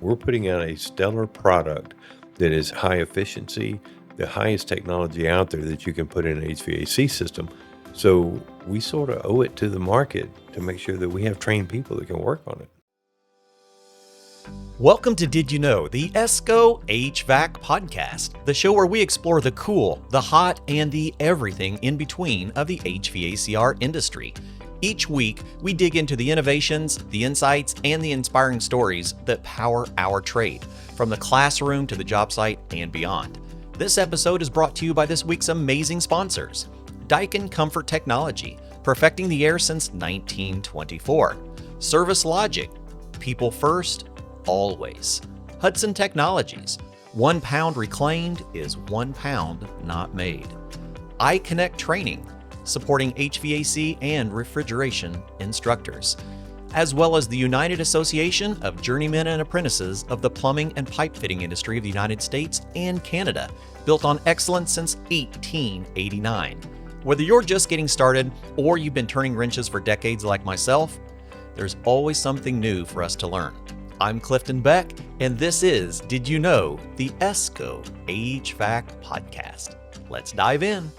We're putting out a stellar product that is high efficiency, the highest technology out there that you can put in an HVAC system. So we sort of owe it to the market to make sure that we have trained people that can work on it. Welcome to Did You Know, the ESCO HVAC podcast, the show where we explore the cool, the hot, and the everything in between of the HVACR industry. Each week, we dig into the innovations, the insights, and the inspiring stories that power our trade, from the classroom to the job site and beyond. This episode is brought to you by this week's amazing sponsors: Daikin Comfort Technology, perfecting the air since 1924; Service Logic, people first, always; Hudson Technologies, 1 pound reclaimed is 1 pound not made; iConnect Training, supporting HVAC and refrigeration instructors, as well as the United Association of Journeymen and Apprentices of the Plumbing and Pipe Fitting Industry of the United States and Canada, built on excellence since 1889. Whether you're just getting started or you've been turning wrenches for decades like myself, there's always something new for us to learn. I'm Clifton Beck, and this is Did You Know, the ESCO HVAC podcast. Let's dive in.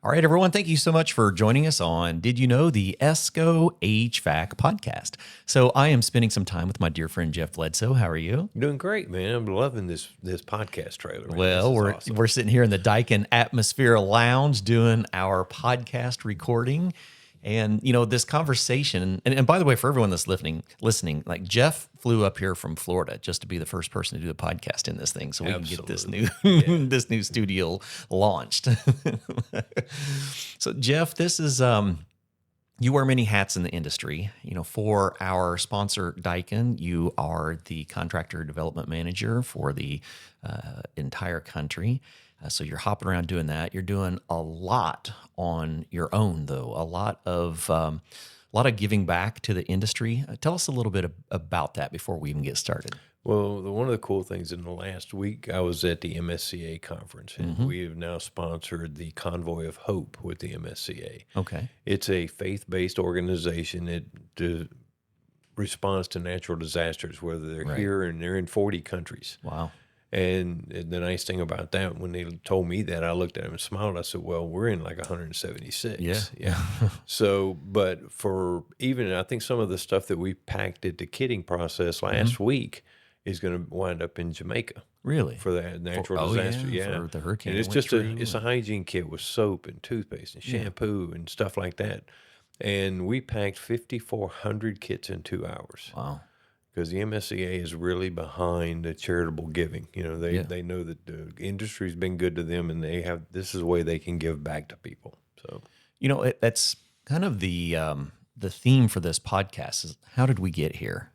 All right, everyone, thank you so much for joining us on Did You Know, the ESCO HVAC podcast. So I am spending some time with my dear friend, Jeff Bledsoe. How are you? Doing great, man. I'm loving this podcast trailer. Man. Well, we're sitting here in the Daikin Atmosphere Lounge doing our podcast recording. And, you know, this conversation, and by the way, for everyone that's listening, like Jeff flew up here from Florida just to be the first person to do the podcast in this thing, so we Absolutely. can get this new this new studio launched. So, Jeff, this is you wear many hats in the industry. You know, for our sponsor Daikin, you are the contractor development manager for the entire country. So you're hopping around doing that. You're doing a lot on your own, though. A lot of giving back to the industry. Tell us a little bit about that before we even get started. Well, one of the cool things in the last week, I was at the MSCA conference, and we have now sponsored the Convoy of Hope with the MSCA. Okay. It's a faith-based organization that responds to natural disasters, whether they're here and they're in 40 countries. Wow. And the nice thing about that, when they told me that, I looked at them and smiled. I said, well, we're in like 176. Yeah. So, but for even, I think some of the stuff that we packed at the kitting process last week is going to wind up in Jamaica. Really? For that natural disaster. Yeah. For the hurricane. And it's just it's a hygiene kit with soap and toothpaste and shampoo and stuff like that. And we packed 5,400 kits in 2 hours. Wow. Because the MSCA is really behind the charitable giving. You know, they know that the industry's been good to them, and this is a way they can give back to people. So, you know, that's kind of the theme for this podcast is, how did we get here?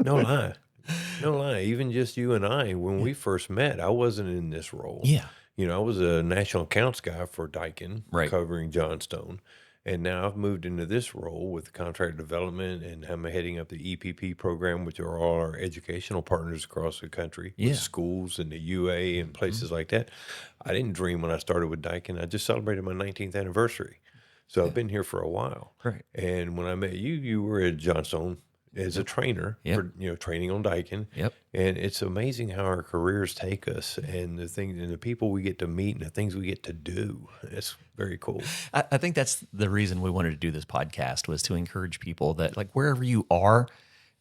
No lie. Even just you and I, when we first met, I wasn't in this role. Yeah. You know, I was a national accounts guy for Daikin, covering Johnstone. And now I've moved into this role with contract development, and I'm heading up the EPP program, which are all our educational partners across the country, with schools and the UA and places like that. I didn't dream when I started with Daikin. I just celebrated my 19th anniversary. So I've been here for a while. Right. And when I met you, you were at Johnstone as a trainer for, training on Daikin. Yep. And it's amazing how our careers take us, and the things and the people we get to meet and the things we get to do. It's very cool. I think that's the reason we wanted to do this podcast, was to encourage people that, like, wherever you are,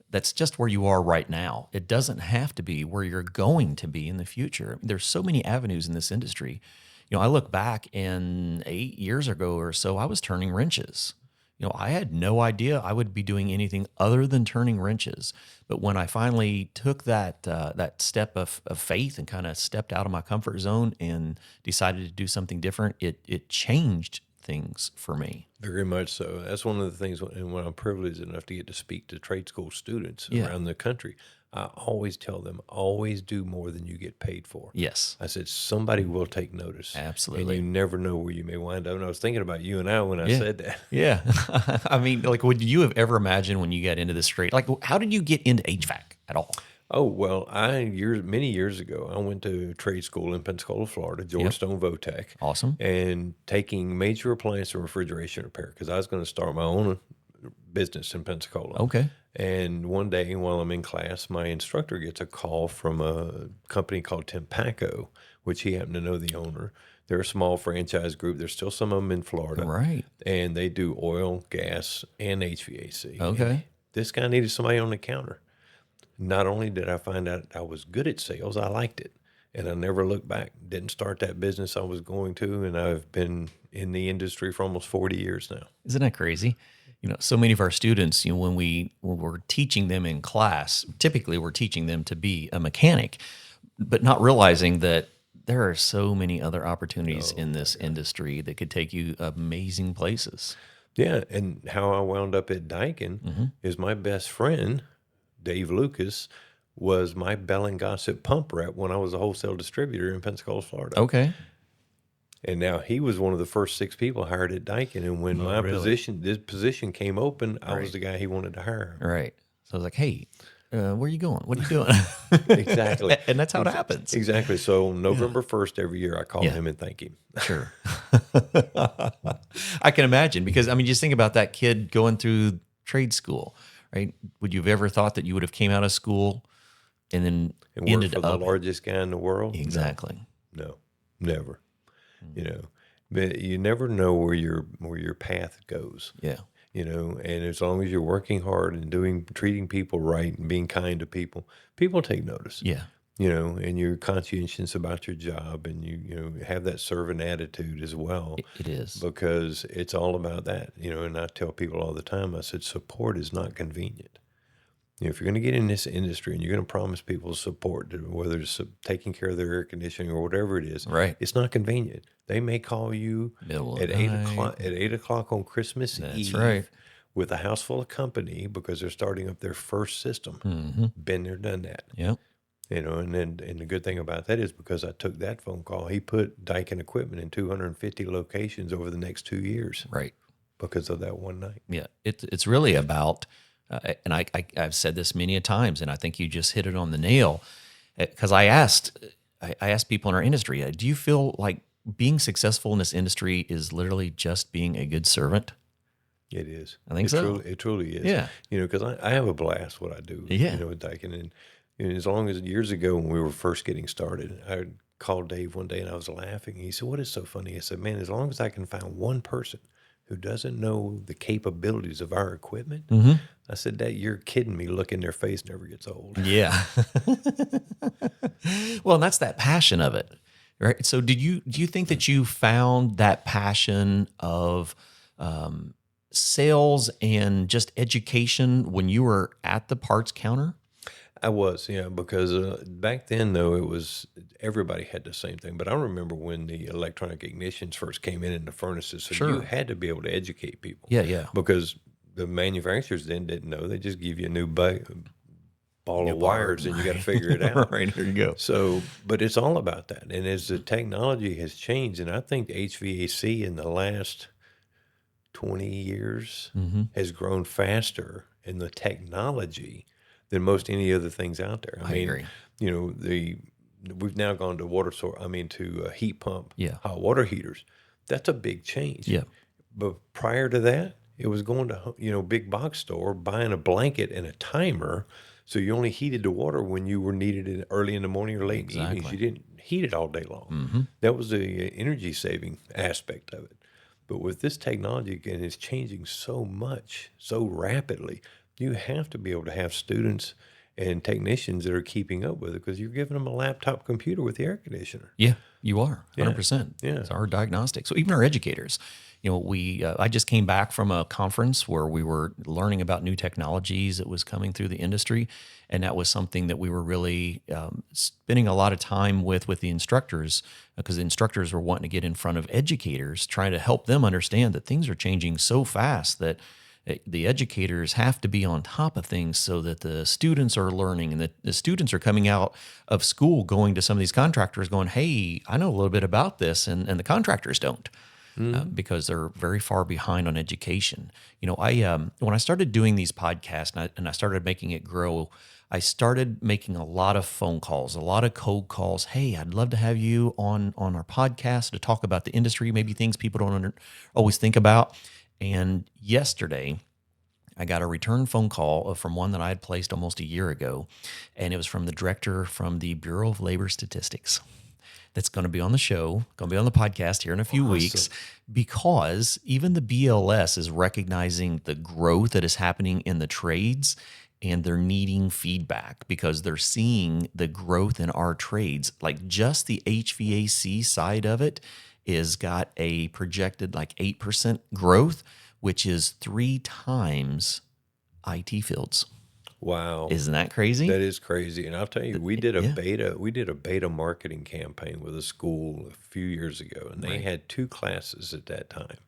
that's just where you are right now. It doesn't have to be where you're going to be in the future. There's so many avenues in this industry. You know, I look back, and 8 years ago or so, I was turning wrenches. You know, I had no idea I would be doing anything other than turning wrenches. But when I finally took that step of faith and kind of stepped out of my comfort zone and decided to do something different, it changed things for me. Very much so. That's one of the things, and when I'm privileged enough to get to speak to trade school students around the country, I always tell them, always do more than you get paid for. Yes. I said, somebody will take notice. Absolutely. And you never know where you may wind up. And I was thinking about you and I when I said that. Yeah. I mean, like, would you have ever imagined when you got into this trade? Like, how did you get into HVAC at all? Oh, well, many years ago, I went to trade school in Pensacola, Florida, Georgetown Votech. Awesome. And taking major appliance and refrigeration repair, because I was going to start my own business in Pensacola. Okay. And one day while I'm in class, my instructor gets a call from a company called Tempaco, which he happened to know the owner. They're a small franchise group. There's still some of them in Florida. Right. And they do oil, gas, and HVAC. Okay. And this guy needed somebody on the counter. Not only did I find out I was good at sales, I liked it. And I never looked back. Didn't start that business I was going to, and I've been in the industry for almost 40 years now. Isn't that crazy? So many of our students, when we're teaching them in class, typically we're teaching them to be a mechanic, but not realizing that there are so many other opportunities in this industry that could take you amazing places. Yeah, and how I wound up at Daikin is my best friend, Dave Lucas, was my Bell and Gossett pump rep when I was a wholesale distributor in Pensacola, Florida. Okay. And now he was one of the first 6 people hired at Daikin. And when this position came open, I was the guy he wanted to hire. Right. So I was like, hey, where are you going? What are you doing? Exactly. And that's how it happens. Exactly. So November 1st every year, I call him and thank him. Sure. I can imagine, because, just think about that kid going through trade school, right? Would you have ever thought that you would have came out of school and then ended for up the largest guy in the world? Exactly. No, never. But you never know where your path goes. Yeah. And as long as you're working hard and treating people right and being kind to people take notice. Yeah. And you're conscientious about your job, and you have that servant attitude as well. It is. Because it's all about that. And I tell people all the time, I said, support is not convenient. If you're going to get in this industry and you're going to promise people support, whether it's taking care of their air conditioning or whatever it is, right? It's not convenient. They may call you at 8 o'clock on Christmas Eve, right, with a house full of company because they're starting up their first system. Been there, done that. Yep. And the good thing about that is, because I took that phone call, he put Daikin equipment in 250 locations over the next 2 years, right? Because of that one night. Yeah, it's really about. And I've said this many a times, and I think you just hit it on the nail. Because I asked people in our industry, do you feel like being successful in this industry is literally just being a good servant? It is. I think so. It truly is. Yeah. Because I have a blast what I do. Yeah. With Daikin, and as long as years ago when we were first getting started, I called Dave one day and I was laughing. He said, "What is so funny?" I said, "Man, as long as I can find one person who doesn't know the capabilities of our equipment," I said, "That you're kidding me. Look in their face never gets old." Yeah. Well, and that's that passion of it, right? So do you think that you found that passion of sales and just education when you were at the parts counter? I was, because back then, though, it was everybody had the same thing. But I remember when the electronic ignitions first came in the furnaces, so Sure. you had to be able to educate people. Yeah. Because the manufacturers then didn't know. They just give you a new ball of wires, and you got to figure it out. Right, there you go. So, but it's all about that. And as the technology has changed, and I think HVAC in the last 20 years has grown faster in the technology than most any other things out there. I agree. We've now gone to heat pump, hot water heaters. That's a big change. Yeah. But prior to that, it was going to, big box store, buying a blanket and a timer. So you only heated the water when you were needed it early in the morning or late in the evenings. You didn't heat it all day long. That was the energy saving aspect of it. But with this technology, again, it's changing so much, so rapidly. You have to be able to have students and technicians that are keeping up with it, because you're giving them a laptop computer with the air conditioner. Yeah, you are 100%. Yeah. It's our diagnostic. So even our educators, I just came back from a conference where we were learning about new technologies that was coming through the industry. And that was something that we were really spending a lot of time with the instructors, because the instructors were wanting to get in front of educators, trying to help them understand that things are changing so fast that the educators have to be on top of things so that the students are learning, and that the students are coming out of school going to some of these contractors going, "Hey, I know a little bit about this," and the contractors don't. Because they're very far behind on education. When I started doing these podcasts and I started making it grow, I started making a lot of phone calls, a lot of cold calls. "Hey, I'd love to have you on our podcast to talk about the industry, maybe things people don't always think about." And yesterday, I got a return phone call from one that I had placed almost a year ago, and it was from the director from the Bureau of Labor Statistics. That's going to be on the show, going to be on the podcast here in a few weeks, because even the BLS is recognizing the growth that is happening in the trades, and they're needing feedback because they're seeing the growth in our trades. Like just the HVAC side of it is got a projected like 8% growth, which is 3 times IT fields. Wow. Isn't that crazy? That is crazy. And I'll tell you, we did a beta marketing campaign with a school a few years ago, and they had 2 classes at that time,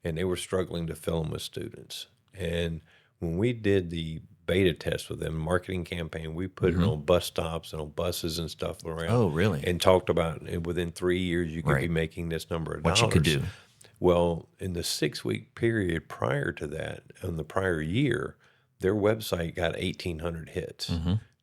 and they were struggling to fill them with students. And when we did the beta test with them, marketing campaign, we put it on bus stops and on buses and stuff around. Oh, really? And talked about within 3 years you could be making this number of dollars. What you could do. Well, in the 6-week period prior to that, in the prior year, their website got 1,800 hits.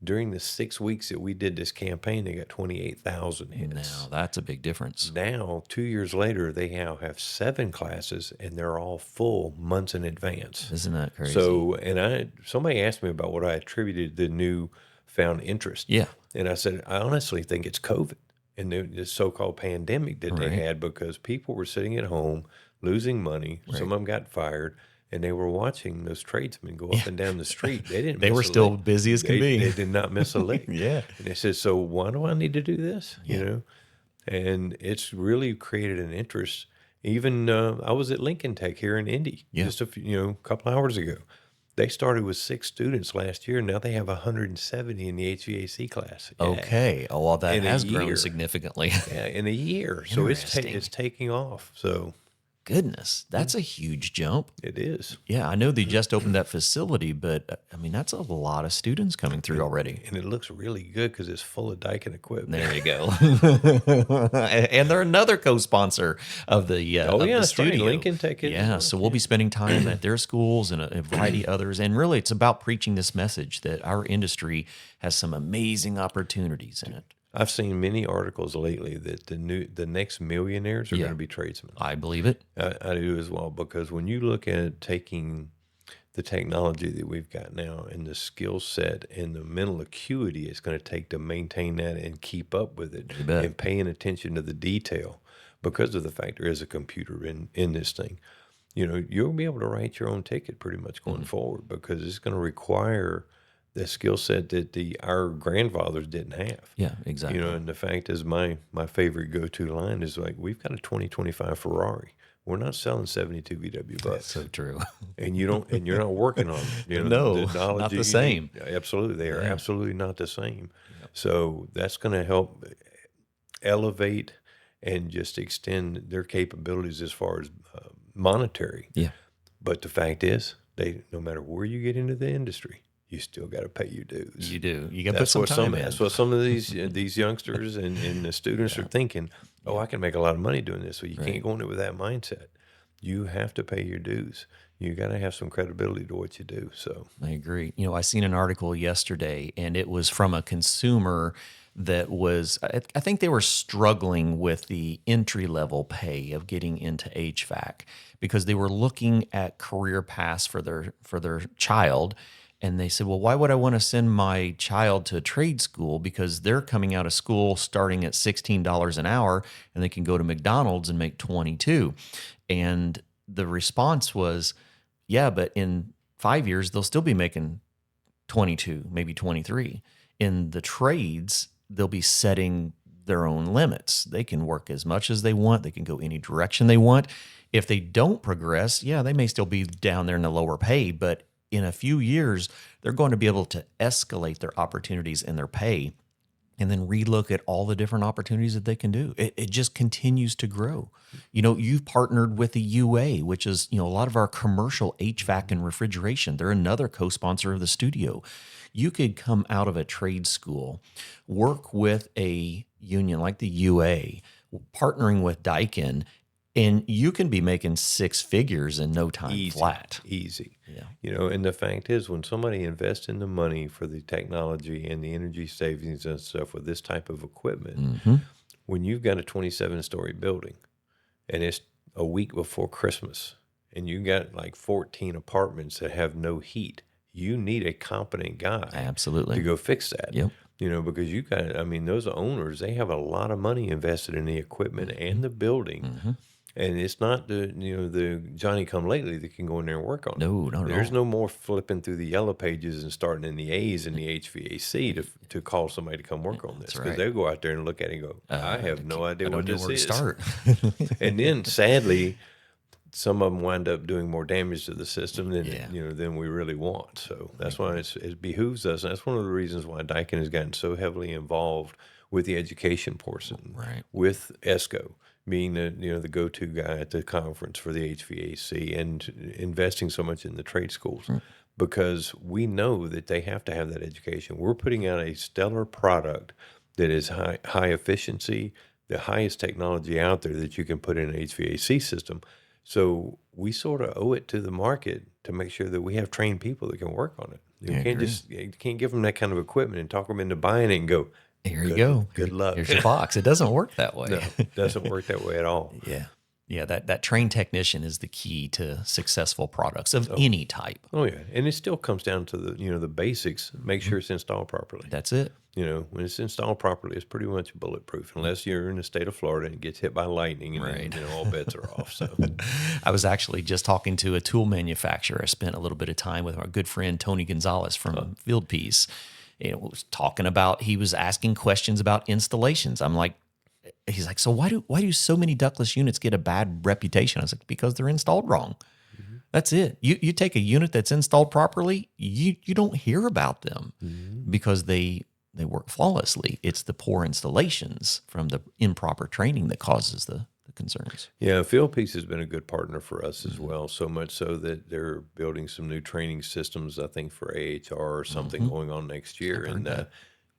During the 6 weeks that we did this campaign, they got 28,000 hits. Now, that's a big difference. Now, 2 years later, they now have 7 classes, and they're all full months in advance. Isn't that crazy? So, and somebody asked me about what I attributed the new found interest. Yeah. And I said, I honestly think it's COVID and the so-called pandemic that they had, because people were sitting at home, losing money. Some of them got fired. And they were watching those tradesmen go up and down the street. They didn't. They were still busy as can be. They did not miss a lick. Yeah. And they said, "So why do I need to do this?" You know, and it's really created an interest. Even I was at Lincoln Tech here in Indy just a couple hours ago. They started with 6 students last year. Now they have 170 in the HVAC class. Okay. Oh, well, that has grown significantly. Yeah, in a year. So it's taking off. So. Goodness, that's a huge jump. It is. Yeah, I know they just opened that facility, but I mean, that's a lot of students coming through already. And it looks really good because it's full of Daikin equipment. There you go. And they're another co-sponsor of the the studio. Right. Lincoln Tech is. Yeah, so we'll be spending time at their schools and a variety of others. And really, it's about preaching this message that our industry has some amazing opportunities in it. I've seen many articles lately that the next millionaires are going to be tradesmen. I believe it. I do as well, because when you look at taking the technology that we've got now and the skill set and the mental acuity it's going to take to maintain that and keep up with it and paying attention to the detail, because of the fact there is a computer in this thing, you'll be able to write your own ticket pretty much going forward, because it's going to require the skill set that our grandfathers didn't have. Yeah, exactly. And the fact is, my favorite go-to line is like, we've got a 2025 Ferrari. We're not selling 72 VW bucks. That's so true. And you're not working on them. No, not the same. Absolutely. They are absolutely not the same. Yep. So that's going to help elevate and just extend their capabilities as far as monetary. Yeah. But the fact is, no matter where you get into the industry, you still got to pay your dues. You do. You got to put some time in. That's what some of these youngsters and the students are thinking. Oh, I can make a lot of money doing this. So you can't go into it with that mindset. You have to pay your dues. You got to have some credibility to what you do. So I agree. I seen an article yesterday, and it was from a consumer that was, I think they were struggling with the entry-level pay of getting into HVAC, because they were looking at career paths for their child. And they said, well, why would I want to send my child to a trade school? Because they're coming out of school starting at $16 an hour, and they can go to McDonald's and make $22. And the response was, yeah, but in 5 years, they'll still be making 22, maybe 23. In the trades, they'll be setting their own limits. They can work as much as they want. They can go any direction they want. If they don't progress, they may still be down there in the lower pay, but in a few years, they're going to be able to escalate their opportunities and their pay, and then relook at all the different opportunities that they can do. It just continues to grow. You've partnered with the UA, which is, a lot of our commercial HVAC and refrigeration. They're another co-sponsor of the studio. You could come out of a trade school, work with a union like the UA, partnering with Daikin, and you can be making 6 figures in no time flat. Easy. Yeah. And the fact is, when somebody invests in the money for the technology and the energy savings and stuff with this type of equipment, when you've got a 27-story building and it's a week before Christmas and you got like 14 apartments that have no heat, you need a competent guy Absolutely. to go fix that. Yep. Because you got, I mean, those owners, they have a lot of money invested in the equipment and the building. And it's not the Johnny come lately that can go in there and work on it. No, not at There's all. no more flipping through the yellow pages and starting in the A's in the HVAC to call somebody to come work on this, because right. they'll go out there and look at it and go, I have no idea what this is. Start. And then sadly, some of them wind up doing more damage to the system than we really want. So that's why it behooves us. And that's one of the reasons why Daikin has gotten so heavily involved with the education portion, with ESCO being the go-to guy at the conference for the HVAC, and investing so much in the trade schools, because we know that they have to have that education. We're putting out a stellar product that is high efficiency, the highest technology out there that you can put in an HVAC system. So we sort of owe it to the market to make sure that we have trained people that can work on it. You can't give them that kind of equipment and talk them into buying it and go, here you go. Good luck. Here's your box. It doesn't work that way. No, it doesn't work that way at all. Yeah, that trained technician is the key to successful products of any type. Oh yeah, and it still comes down to the basics. Make sure it's installed properly. That's it. When it's installed properly, it's pretty much bulletproof, unless you're in the state of Florida and it gets hit by lightning, and then, all bets are off. So, I was actually just talking to a tool manufacturer. I spent a little bit of time with our good friend Tony Gonzalez from Field Piece. Was talking about, he was asking questions about installations. I'm like, he's like, so why do so many ductless units get a bad reputation? I was like, because they're installed wrong. That's it. You take a unit that's installed properly, you don't hear about them because they work flawlessly. It's the poor installations from the improper training that causes the concerns. Yeah, Field Piece has been a good partner for us as well, so much so that they're building some new training systems, I think, for AHR or something going on next year, and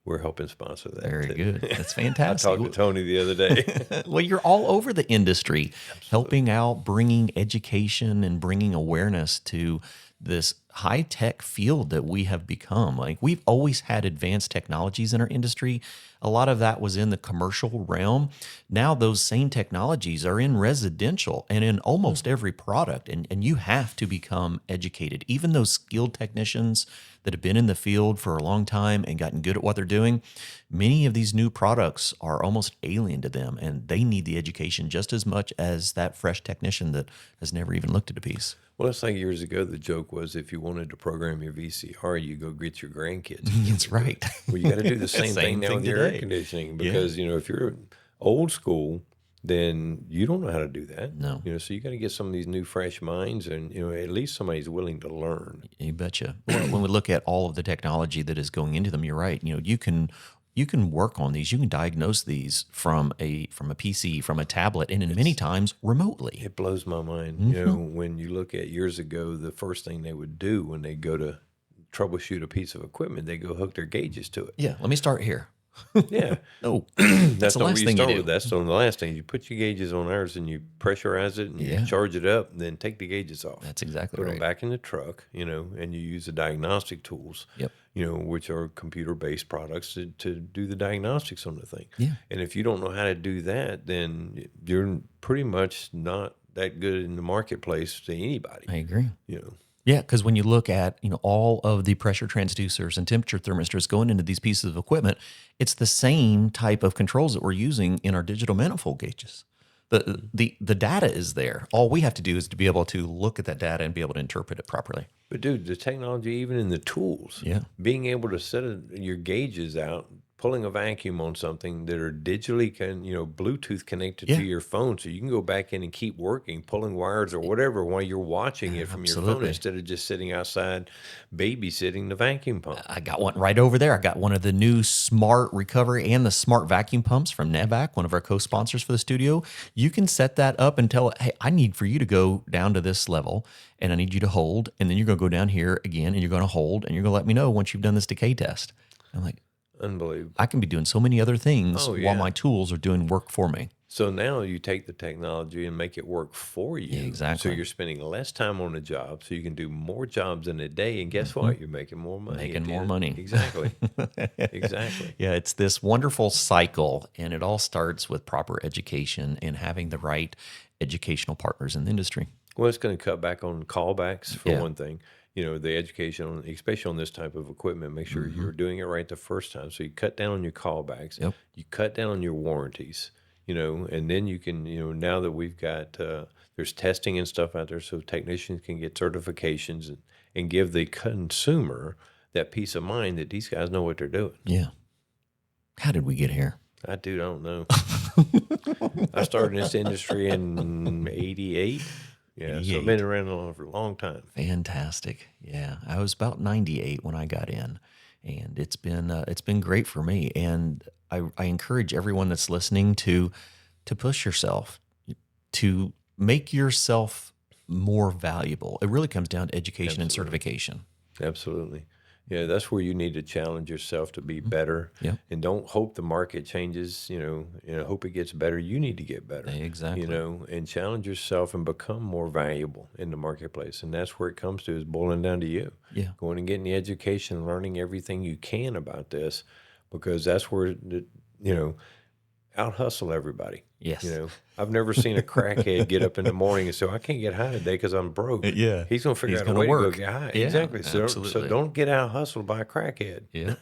we're helping sponsor that. Very good. That's fantastic. I talked to Tony the other day. Well, you're all over the industry, helping out, bringing education and bringing awareness to this high-tech field that we have become. Like, we've always had advanced technologies in our industry. A lot of that was in the commercial realm. Now those same technologies are in residential and in almost every product, and you have to become educated. Even those skilled technicians that have been in the field for a long time and gotten good at what they're doing, many of these new products are almost alien to them, and they need the education just as much as that fresh technician that has never even looked at a piece. Well, it's like years ago, the joke was, if you wanted to program your VCR, you go get your grandkids. That's right. Well, you got to do the same thing now with your air conditioning, because, if you're old school, then you don't know how to do that. No. So you got to get some of these new, fresh minds, and, at least somebody's willing to learn. You betcha. Well, when we look at all of the technology that is going into them, you're right. You can work on these. You can diagnose these from a PC, from a tablet, and many times remotely. It blows my mind. When you look at years ago, the first thing they would do when they go to troubleshoot a piece of equipment, they go hook their gauges to it. Yeah, let me start here. Yeah. No, that's the last thing you do. That's the last thing. You put your gauges on ours and you pressurize it and you charge it up, and then take the gauges off. That's exactly Put right. them back in the truck, and you use the diagnostic tools. Yep. Which are computer-based products to do the diagnostics on the thing. Yeah. And if you don't know how to do that, then you're pretty much not that good in the marketplace to anybody. I agree. Yeah, because when you look at all of the pressure transducers and temperature thermistors going into these pieces of equipment, it's the same type of controls that we're using in our digital manifold gauges. The data is there. All we have to do is to be able to look at that data and be able to interpret it properly. But dude, the technology, even in the tools, being able to set your gauges out, pulling a vacuum on something that are digitally Bluetooth connected to your phone, so you can go back in and keep working, pulling wires or whatever while you're watching it from your phone, instead of just sitting outside babysitting the vacuum pump. I got one right over there. I got one of the new smart recovery and the smart vacuum pumps from Navac, one of our co-sponsors for the studio. You can set that up and tell it, hey, I need for you to go down to this level, and I need you to hold, and then you're going to go down here again, and you're going to hold, and you're going to let me know once you've done this decay test. I'm like, unbelievable. I can be doing so many other things while my tools are doing work for me. So now you take the technology and make it work for you. Yeah, exactly. So you're spending less time on a job, so you can do more jobs in a day, and guess what? You're making more money. Making more money. Exactly. Exactly. Yeah, it's this wonderful cycle, and it all starts with proper education and having the right educational partners in the industry. Well, it's going to cut back on callbacks for Yeah. one thing. The education, especially on this type of equipment, make sure you're doing it right the first time. So you cut down on your callbacks, Yep. you cut down on your warranties, and then you can, now that we've got, there's testing and stuff out there, so technicians can get certifications and give the consumer that peace of mind that these guys know what they're doing. Yeah. How did we get here? I don't know. I started in this industry in 88. Yeah, so I've been around for a long time. Fantastic. Yeah, I was about 98 when I got in, and it's been great for me. And I encourage everyone that's listening to push yourself, to make yourself more valuable. It really comes down to education and certification. Absolutely. Yeah, that's where you need to challenge yourself to be better. Yep. And don't hope the market changes, hope it gets better. You need to get better. Exactly. And challenge yourself and become more valuable in the marketplace. And that's where it comes to, is boiling down to you. Yeah. Going and getting the education, learning everything you can about this, because that's where, out hustle everybody. Yes. I've never seen a crackhead get up in the morning and say, I can't get high today because I'm broke. Yeah. He's going to figure out a way to go get high. Yeah, exactly. So absolutely. Don't get out hustled by a crackhead. Yeah.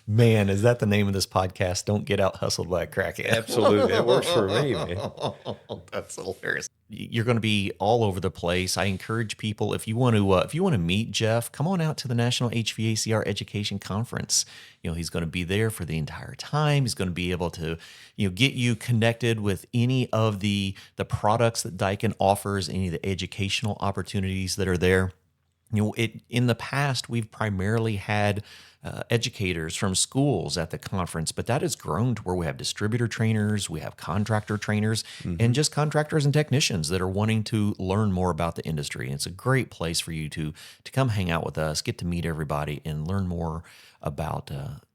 Man, is that the name of this podcast? Don't get out hustled by a crackhead. Absolutely. It works for me, man. That's hilarious. You're going to be all over the place. I encourage people, if you want to meet Jeff, come on out to the National HVACR Education Conference. He's going to be there for the entire time. He's going to be able to, get you connected with any of the products that Daikin offers, any of the educational opportunities that are there. In the past, we've primarily had educators from schools at the conference, but that has grown to where we have distributor trainers, we have contractor trainers, and just contractors and technicians that are wanting to learn more about the industry. And it's a great place for you to come hang out with us, get to meet everybody, and learn more about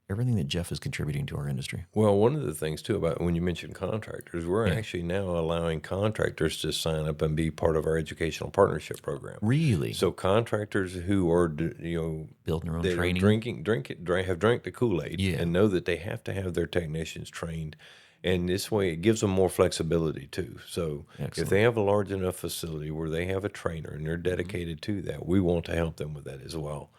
everything that Jeff is contributing to our industry. Well, one of the things too about when you mentioned contractors, we're actually now allowing contractors to sign up and be part of our educational partnership program. Really? So contractors who are, building their own that training, have drank the Kool-Aid and know that they have to have their technicians trained. And this way, it gives them more flexibility too. So if they have a large enough facility where they have a trainer and they're dedicated to that, we want to help them with that as well.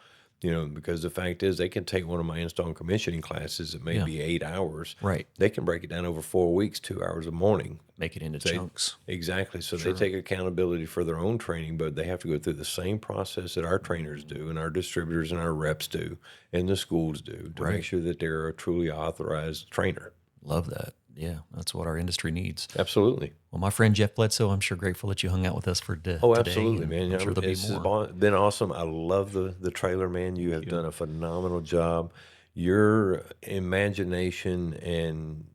Because the fact is, they can take one of my install and commissioning classes that may be 8 hours. Right. They can break it down over 4 weeks, 2 hours a morning. Make it into chunks. Exactly. So they take accountability for their own training, but they have to go through the same process that our trainers do and our distributors and our reps do and the schools do to make sure that they're a truly authorized trainer. Love that. Yeah, that's what our industry needs. Absolutely. Well, my friend Jeff Bledsoe, I'm sure grateful that you hung out with us for today. Oh, absolutely, man. I'm sure there'll be more. Been awesome. I love the trailer, man. You have done a phenomenal job. Your imagination and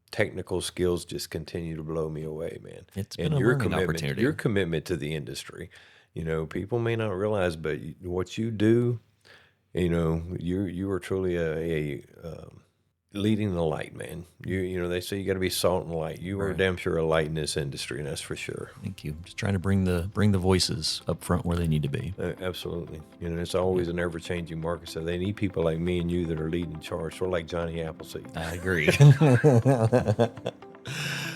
technical skills just continue to blow me away, man. It's been a learning opportunity. Your commitment to the industry. People may not realize, but what you do, you are truly a leading the light, man. They say you got to be salt and light. You are damn sure a light in this industry, and that's for sure. Thank you. Just trying to bring the voices up front where they need to be. Absolutely. It's always an ever-changing market, so they need people like me and you that are leading charge, sort of like Johnny Appleseed. I agree.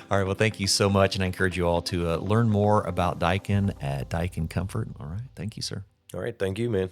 All right. Well, thank you so much, and I encourage you all to learn more about Daikin at Daikin Comfort. All right. Thank you, sir. All right. Thank you, man.